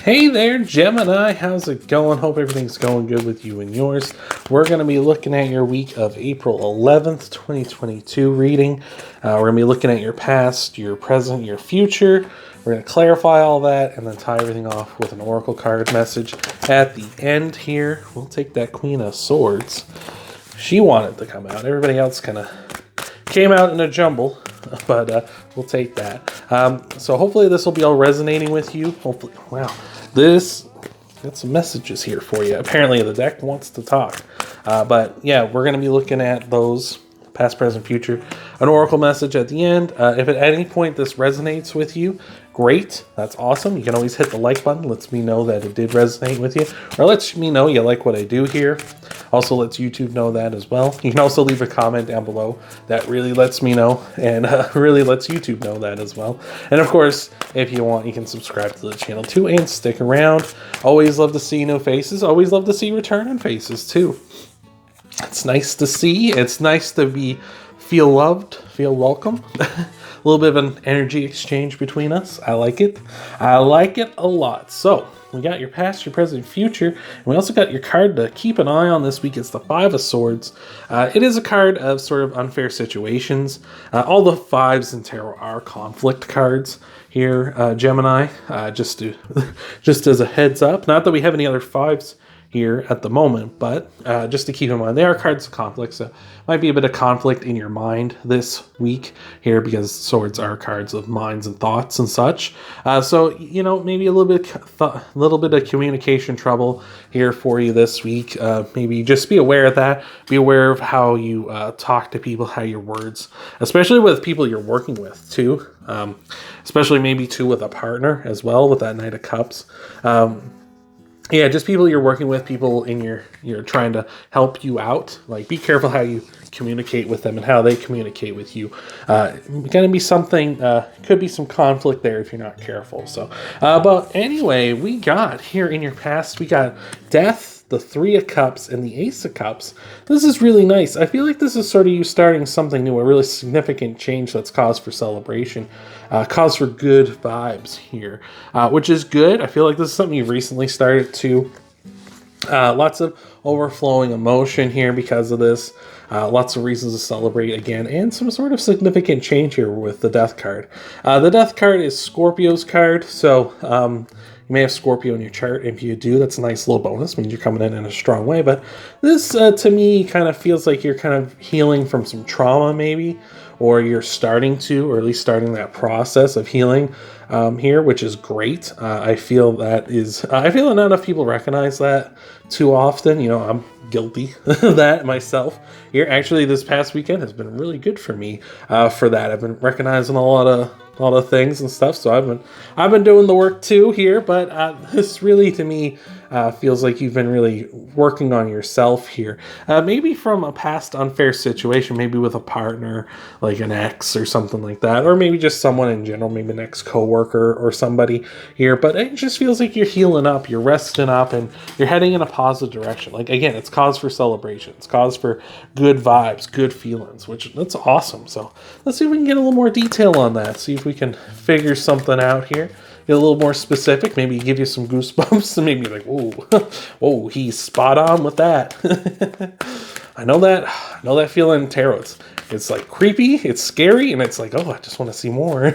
Hey there, Gemini. How's it going? Hope everything's going good with you and yours. We're going to be looking at your week of April 11th, 2022 reading. We're going to be looking at your past, your present, your future. We're going to clarify all that and then tie everything off with an oracle card message at the end here. We'll take that Queen of Swords. She wanted to come out. Everybody else kind of came out in a jumble, but we'll take that. So hopefully this will be all resonating with you. Hopefully, wow, this got some messages here for you. Apparently the deck wants to talk. But yeah, we're going to be looking at those past, present, future. An oracle message at the end. If at any point this resonates with you, great. That's awesome. You can always hit the like button. Lets me know that it did resonate with you. Or lets me know you like what I do here. Also lets YouTube know that as well. You can also leave a comment down below. That really lets me know and really lets YouTube know that as well. And of course, if you want, you can subscribe to the channel too and stick around. Always love to see new faces. Always love to see returning faces too. It's nice to see. It's nice to feel loved, feel welcome. A little bit of an energy exchange between us. I like it. I like it a lot. So we got your past, your present, future, and we also got your card to keep an eye on this week. It's the Five of Swords. It is a card of sort of unfair situations. All the fives in tarot are conflict cards here, Gemini. Just as a heads up. Not that we have any other fives here at the moment, but just to keep in mind, they are cards of conflict, so might be a bit of conflict in your mind this week here because swords are cards of minds and thoughts and such. So you know, maybe a little bit of communication trouble here for you this week. Maybe just be aware of that. Be aware of how you talk to people, how your words, especially with people you're working with too. Especially maybe too with a partner as well with that Knight of Cups. Yeah, just people you're working with, people you're trying to help you out. Like, be careful how you communicate with them and how they communicate with you. Going to be something, could be some conflict there if you're not careful. So, but anyway, we got here in your past, we got Death, the Three of Cups, and the Ace of Cups. This is really nice. I feel like this is sort of you starting something new, a really significant change that's cause for celebration, cause for good vibes here, which is good. I feel like this is something you've recently started to. Lots of overflowing emotion here because of this. Lots of reasons to celebrate again, and some sort of significant change here with the Death card. The Death card is Scorpio's card, so you may have Scorpio in your chart. If you do, that's a nice little bonus. Means you're coming in a strong way. But this, to me, kind of feels like you're kind of healing from some trauma, maybe, or you're starting to, or at least starting that process of healing here, which is great. I feel that not enough people recognize that too often. You know, I'm guilty of that myself here. Actually, this past weekend has been really good for me for that. I've been recognizing a lot of things and stuff, so I've been doing the work too here. But this really, to me, feels like you've been really working on yourself here. Maybe from a past unfair situation, maybe with a partner, like an ex or something like that, or maybe just someone in general, maybe an ex-coworker or somebody here. But it just feels like you're healing up, you're resting up, and you're heading in a positive direction. Like, again, it's cause for celebration. It's cause for good vibes, good feelings, which that's awesome. So let's see if we can get a little more detail on that. See if we can figure something out here. Get a little more specific, maybe give you some goosebumps, and maybe like, whoa, he's spot on with that. I know that feeling in tarot. It's like creepy, it's scary, and it's like, oh, I just want to see more.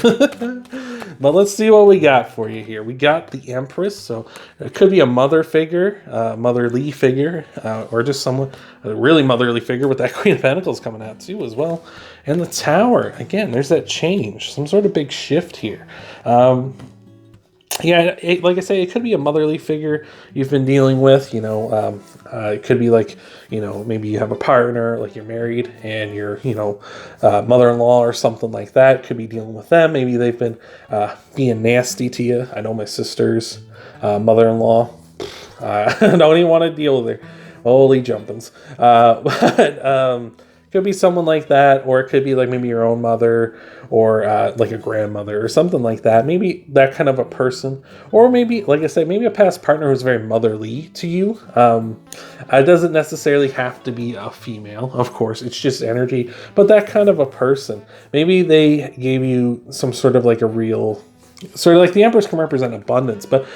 But let's see what we got for you here. We got the Empress, so it could be a mother figure, motherly figure, or just someone, a really motherly figure with that Queen of Pentacles coming out too as well. And the Tower, again, there's that change, some sort of big shift here. Yeah, like I say, it could be a motherly figure you've been dealing with, you know. It could be like, you know, maybe you have a partner, like you're married and you're, you know, mother-in-law or something like that. Could be dealing with them. Maybe they've been being nasty to you. I know my sister's mother-in-law. I don't even want to deal with her. Holy jumpins. But could be someone like that, or it could be like maybe your own mother, or like a grandmother or something like that. Maybe that kind of a person, or maybe, like I said, maybe a past partner who's very motherly to you. It doesn't necessarily have to be a female, of course, it's just energy, but that kind of a person. Maybe they gave you some sort of like a real sort of like the Empress can represent abundance, but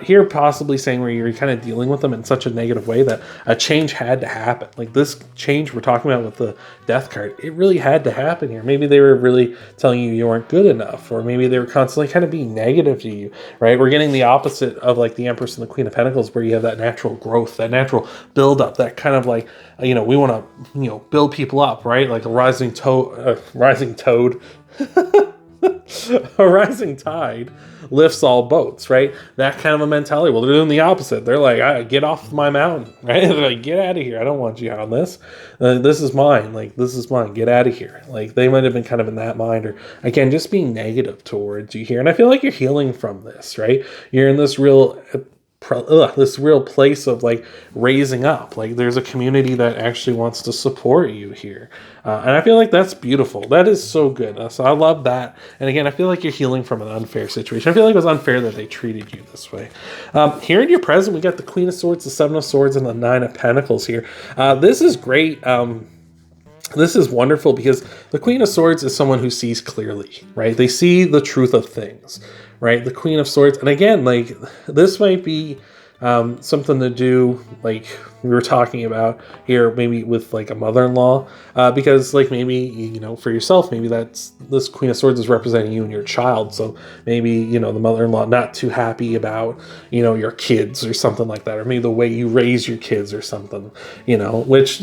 here possibly saying where you're kind of dealing with them in such a negative way that a change had to happen. Like this change we're talking about with the Death card, it really had to happen here. Maybe they were really telling you weren't good enough, or maybe they were constantly kind of being negative to you, right? We're getting the opposite of like the Empress and the Queen of Pentacles, where you have that natural growth, that natural buildup, that kind of like, we want to, build people up, right? Like a rising toad. A rising tide lifts all boats, right? That kind of a mentality. Well, they're doing the opposite. They're like, get off my mountain, right? They're like, get out of here. I don't want you on this. This is mine. Like, this is mine. Get out of here. Like, they might have been kind of in that mind, or again, just being negative towards you here. And I feel like you're healing from this, right? You're in this real place of like raising up. Like there's a community that actually wants to support you here, and I feel like that's beautiful. That is so good. So I love that. And again, I feel like you're healing from an unfair situation. I feel like it was unfair that they treated you this way. Here in your present, we got the Queen of Swords, the Seven of Swords, and the Nine of Pentacles here. This is great. This is wonderful because the Queen of Swords is someone who sees clearly, right? They see the truth of things, right? The Queen of Swords. And again, like this might be something to do, like we were talking about here, maybe with like a mother-in-law, because like maybe, for yourself, maybe this Queen of Swords is representing you and your child. So maybe, the mother-in-law not too happy about, your kids or something like that, or maybe the way you raise your kids or something, which,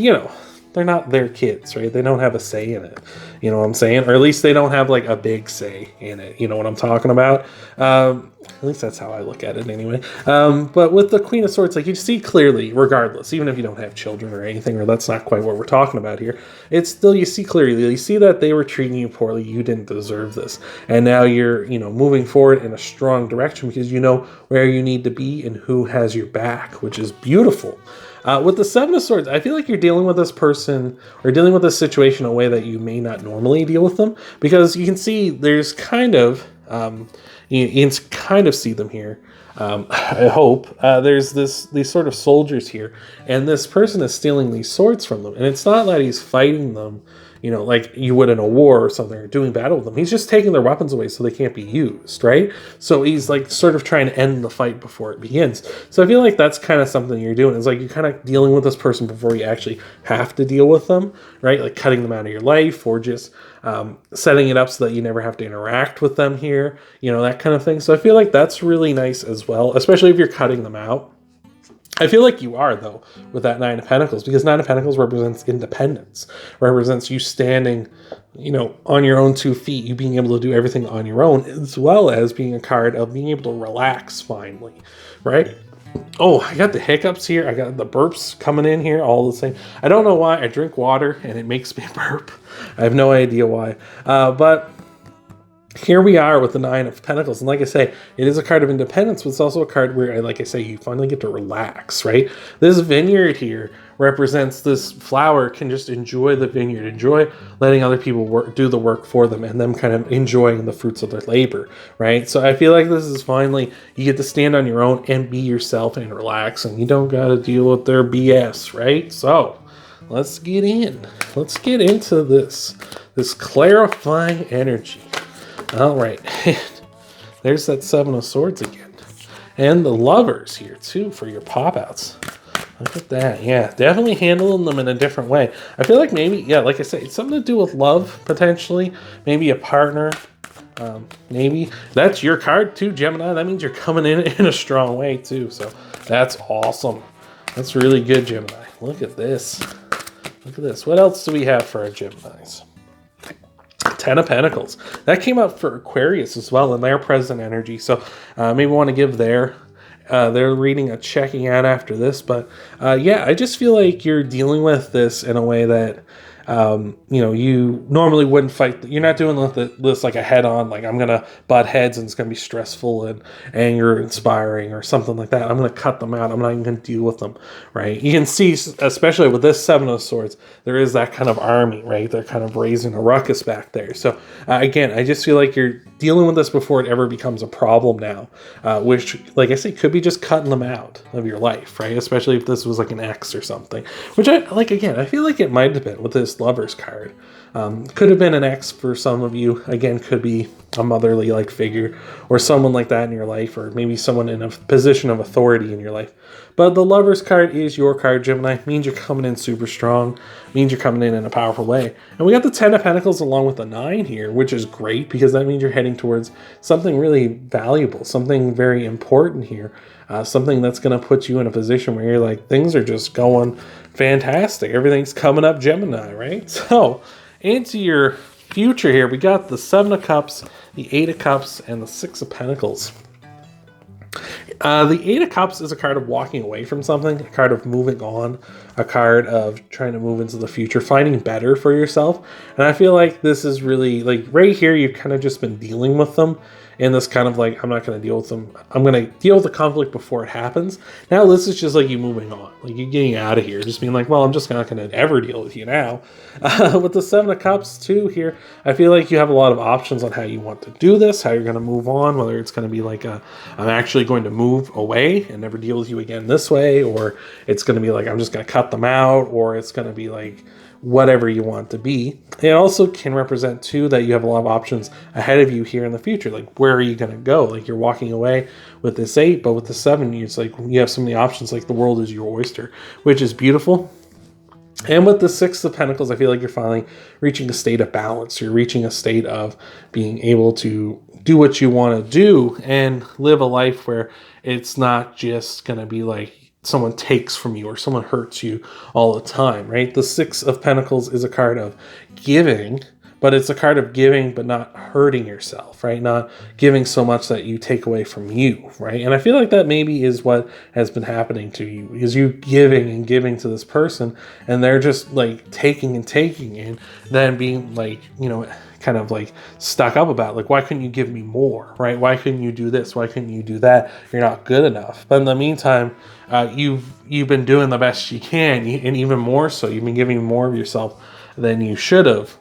they're not their kids, right? They don't have a say in it. You know what I'm saying? Or at least they don't have like a big say in it. You know what I'm talking about? At least that's how I look at it anyway. But with the Queen of Swords, like you see clearly, regardless, even if you don't have children or anything, or that's not quite what we're talking about here, it's still, you see clearly, you see that they were treating you poorly. You didn't deserve this. And now you're, moving forward in a strong direction because you know where you need to be and who has your back, which is beautiful. With the Seven of Swords, I feel like you're dealing with this person or dealing with this situation in a way that you may not normally deal with them, because you can see there's kind of, you can kind of see them here. I hope there's these sort of soldiers here, and this person is stealing these swords from them. And it's not that he's fighting them, like you would in a war or something, or doing battle with them. He's just taking their weapons away so they can't be used, right? So he's like sort of trying to end the fight before it begins. So I feel like that's kind of something you're doing. It's like you're kind of dealing with this person before you actually have to deal with them, right? Like cutting them out of your life, or just setting it up so that you never have to interact with them here, that kind of thing. So I feel like that's really nice as well, especially if you're cutting them out. I feel like you are, though, with that Nine of Pentacles, because Nine of Pentacles represents independence, represents you standing, on your own 2 feet, you being able to do everything on your own, as well as being a card of being able to relax finally, right? Oh, I got the hiccups here. I got the burps coming in here all the same. I don't know why. I drink water and it makes me burp. I have no idea why. But here we are with the Nine of Pentacles. And like I say, it is a card of independence, but it's also a card where, like I say, you finally get to relax, right? This vineyard here represents this flower can just enjoy the vineyard, enjoy letting other people do the work for them, and them kind of enjoying the fruits of their labor, right? So I feel like this is finally, you get to stand on your own and be yourself and relax, and you don't got to deal with their BS, right? So let's get in. Let's get into this clarifying energy. All right, there's that Seven of Swords again. And the Lovers here, too, for your pop-outs. Look at that. Yeah, definitely handling them in a different way. I feel like maybe, like I say, it's something to do with love, potentially. Maybe a partner. Maybe. That's your card, too, Gemini. That means you're coming in a strong way, too. So that's awesome. That's really good, Gemini. Look at this. Look at this. What else do we have for our Geminis? Ten of Pentacles. That came up for Aquarius as well in their present energy. So maybe want to give their reading a checking out after this. But I just feel like you're dealing with this in a way that you normally wouldn't fight. You're not doing this like a head-on, like I'm going to butt heads and it's going to be stressful and anger inspiring or something like that. I'm going to cut them out. I'm not even going to deal with them, right? You can see, especially with this Seven of Swords, there is that kind of army, right? They're kind of raising a ruckus back there. So again, I just feel like you're dealing with this before it ever becomes a problem now, which, like I said, could be just cutting them out of your life, right? Especially if this was like an ex or something, which I like. Again, I feel like it might have been with this Lovers card. Could have been an ex for some of you. Again, could be a motherly like figure or someone like that in your life, or maybe someone in a position of authority in your life. But the Lovers card is your card, Gemini. Means you're coming in super strong. Means you're coming in a powerful way. And we got the 10 of Pentacles along with the 9 here, which is great because that means you're heading towards something really valuable, something very important here, something that's going to put you in a position where you're like, things are just going fantastic. Everything's coming up, Gemini, right? So into your future here, we got the 7 of Cups, the 8 of Cups, and the 6 of Pentacles. The 8 of Cups is a card of walking away from something, a card of moving on, a card of trying to move into the future, finding better for yourself. And I feel like this is really, like right here, you've kind of just been dealing with them in this kind of like, I'm not going to deal with them. I'm going to deal with the conflict before it happens. Now this is just like you moving on, like you're getting out of here, just being like, well, I'm just not going to ever deal with you now. With the 7 of Cups too here, I feel like you have a lot of options on how you want to do this, how you're going to move on, whether it's going to be like I'm actually going to move away and never deal with you again this way, or it's going to be like, I'm just going to cut them out, or it's going to be like, whatever you want to be. It also can represent too that you have a lot of options ahead of you here in the future. Like, where are you going to go? Like, you're walking away with this 8, but with the 7, it's like you have so many options. Like, the world is your oyster, which is beautiful. And with the 6 of Pentacles, I feel like you're finally reaching a state of balance. You're reaching a state of being able to do what you want to do and live a life where it's not just going to be like someone takes from you or someone hurts you all the time, right? The 6 of Pentacles is a card of giving, but it's a card of giving but not hurting yourself, right? Not giving so much that you take away from you, right? And I feel like that maybe is what has been happening to you, is you giving and giving to this person, and they're just like taking and taking, and then being like, you know, kind of like stuck up about like, why couldn't you give me more, right? Why couldn't you do this? Why couldn't you do that? You're not good enough. But in the meantime, you've been doing the best you can, and even more so, you've been giving more of yourself than you should have,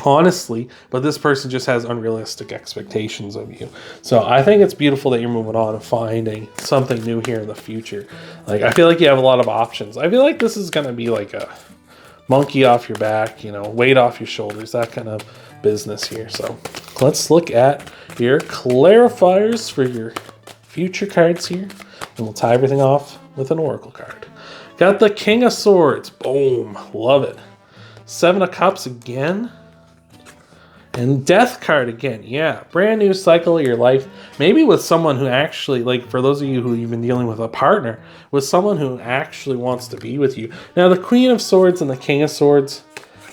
honestly. But this person just has unrealistic expectations of you. So I think it's beautiful that you're moving on and finding something new here in the future. Like, I feel like you have a lot of options. I feel like this is going to be like a monkey off your back, you know, weight off your shoulders, that kind of business here. So let's look at your clarifiers for your future cards here, and we'll tie everything off with an oracle card. Got the King of Swords. Boom. Love it. 7 of Cups again. And Death card again. Yeah. Brand new cycle of your life. Maybe with someone who actually, like for those of you who you've been dealing with a partner, with someone who actually wants to be with you. Now the Queen of Swords and the King of Swords,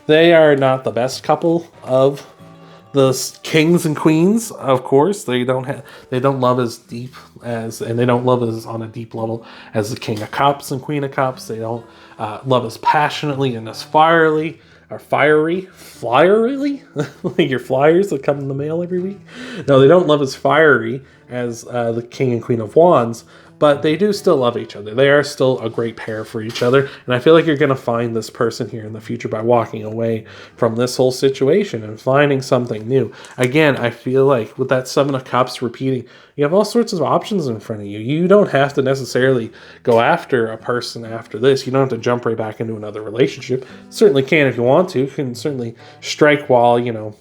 they are not the best couple of the kings and queens, of course. They don't love as deep as, and they don't love as on a deep level as the King of Cups and Queen of Cups. They don't love as passionately and as fierily, or flyerly, like your flyers that come in the mail every week. No, they don't love as fiery as the King and Queen of Wands, but they do still love each other. They are still a great pair for each other. And I feel like you're going to find this person here in the future by walking away from this whole situation and finding something new. Again, I feel like with that 7 of Cups repeating, you have all sorts of options in front of you. You don't have to necessarily go after a person after this. You don't have to jump right back into another relationship. Certainly can if you want to. You can certainly strike while, you know,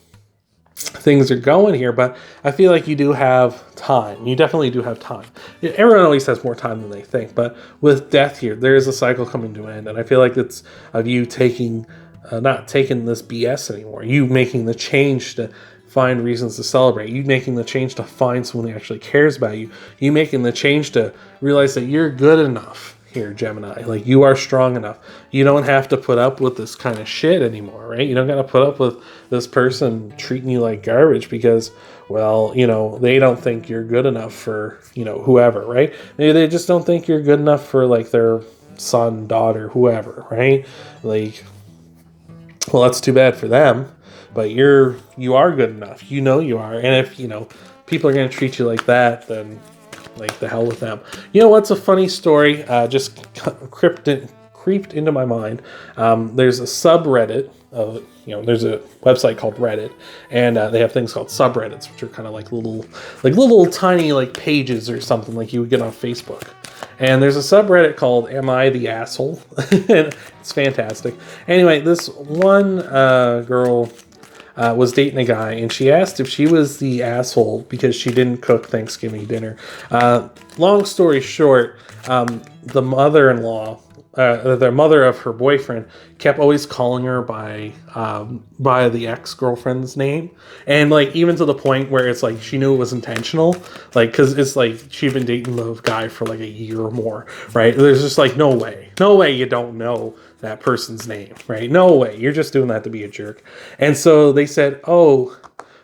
things are going here, but I feel like you do have time. You definitely do have time. Everyone always has more time than they think, but with Death here, there is a cycle coming to an end, and I feel like it's of you taking, not taking this BS anymore. You making the change to find reasons to celebrate. You making the change to find someone who actually cares about you. You making the change to realize that you're good enough here, Gemini. Like, you are strong enough. You don't have to put up with this kind of shit anymore, right? You don't got to put up with this person treating you like garbage because, well, you know, they don't think you're good enough for, you know, whoever, right? Maybe they just don't think you're good enough for, like, their son, daughter, whoever, right? Like, well, that's too bad for them, but you are good enough. You know you are. And if, you know, people are going to treat you like that, then like the hell with them. You know what's a funny story? Just creeped into my mind. There's a subreddit of, there's a website called Reddit, and they have things called subreddits, which are kind of like little tiny like pages or something like you would get on Facebook. And there's a subreddit called Am I the Asshole? And it's fantastic. Anyway, this one girl was dating a guy, and she asked if she was the asshole because she didn't cook Thanksgiving dinner. Long story short, the mother-in-law, the mother of her boyfriend, kept always calling her by the ex-girlfriend's name, and like even to the point where it's like she knew it was intentional, like because it's like she'd been dating the guy for like a year or more, right? There's just like no way you don't know that person's name, right? No way, you're just doing that to be a jerk. And so they said, oh,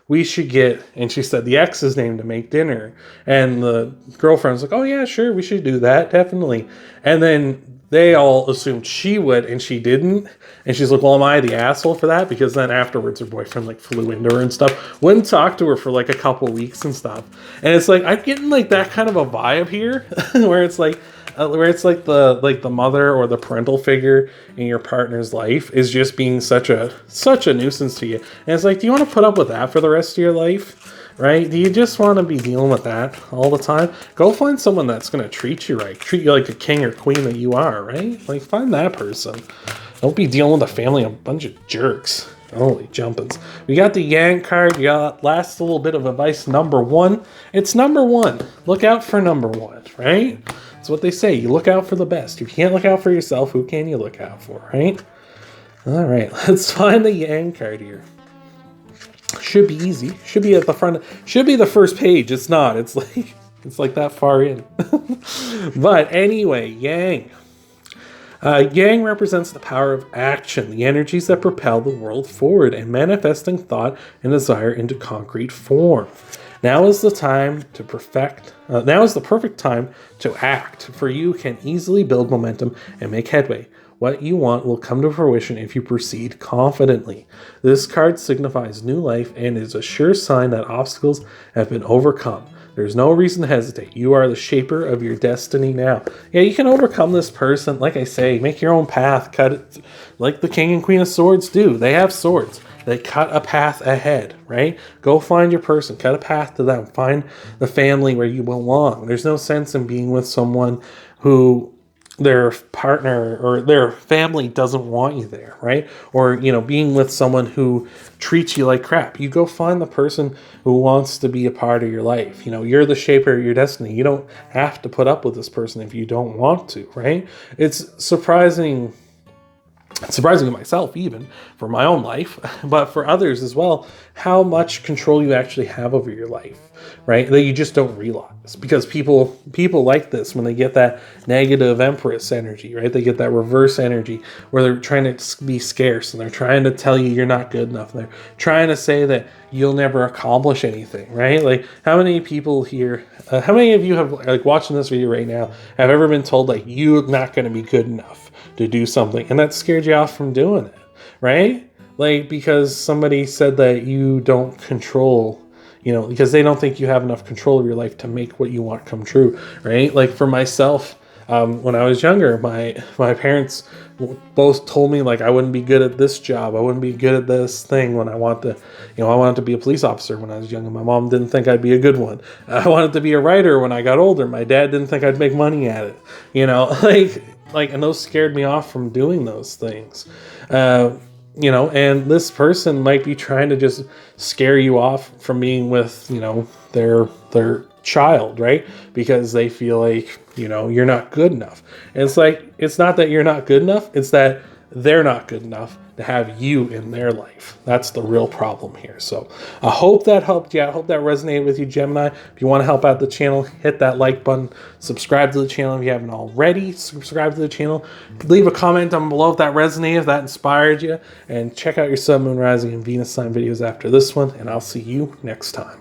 we should get, and she said the ex's name to make dinner, and the girlfriend's like, oh yeah, sure, we should do that, definitely. And then they all assumed she would, and she didn't. And she's like, well, am I the asshole for that? Because then afterwards, her boyfriend like flew into her and stuff. Wouldn't talk to her for like a couple weeks and stuff. And it's like, I'm getting like that kind of a vibe here, where it's like the mother or the parental figure in your partner's life is just being such a nuisance to you. And it's like, do you want to put up with that for the rest of your life? Right? Do you just want to be dealing with that all the time? Go find someone that's going to treat you right. Treat you like a king or queen that you are, right? Like, find that person. Don't be dealing with a family of a bunch of jerks. Holy jumpins. We got the Yang card. You got last little bit of advice. Number 1. It's number 1. Look out for number 1, right? That's what they say. You look out for the best. If you can't look out for yourself, who can you look out for, right? All right. Let's find the Yang card here. Should be easy. Should be at the front. Should be the first page. It's not. It's like that far in. But anyway, Yang. Yang represents the power of action, the energies that propel the world forward and manifesting thought and desire into concrete form. Now is the time to perfect. Now is the perfect time to act, for you can easily build momentum and make headway. What you want will come to fruition if you proceed confidently. This card signifies new life and is a sure sign that obstacles have been overcome. There's no reason to hesitate. You are the shaper of your destiny now. Yeah, you can overcome this person. Like I say, make your own path. Cut it like the King and Queen of Swords do. They have swords. They cut a path ahead, right? Go find your person. Cut a path to them. Find the family where you belong. There's no sense in being with someone who their partner or their family doesn't want you there, right? Or, being with someone who treats you like crap. You go find the person who wants to be a part of your life. You're the shaper of your destiny. You don't have to put up with this person if you don't want to, right? It's surprising to myself, even for my own life, but for others as well, how much control you actually have over your life, right? That you just don't realize, because people like this when they get that negative Empress energy, right? They get that reverse energy where they're trying to be scarce and they're trying to tell you you're not good enough. They're trying to say that you'll never accomplish anything, right? Like, how many people here, how many of you have, like, watching this video right now, have ever been told like you're not going to be good enough to do something, and that scared you off from doing it, right? Like, because somebody said that you don't control, because they don't think you have enough control of your life to make what you want come true, right? Like, for myself, when I was younger, my parents both told me like I wouldn't be good at this job, I wouldn't be good at this thing when I wanted to be a police officer when I was younger. My mom didn't think I'd be a good one. I wanted to be a writer when I got older. My dad didn't think I'd make money at it, and those scared me off from doing those things. And this person might be trying to just scare you off from being with, their child, right? Because they feel like, you're not good enough. And it's like, it's not that you're not good enough. It's that they're not good enough to have you in their life. That's the real problem here. So I hope that helped you. I hope that resonated with you, Gemini. If you want to help out the channel, hit that like button, subscribe to the channel if you haven't already, subscribe to the channel, leave a comment down below if that resonated, if that inspired you, and check out your Sun, Moon, Rising, and Venus sign videos after this one, and I'll see you next time.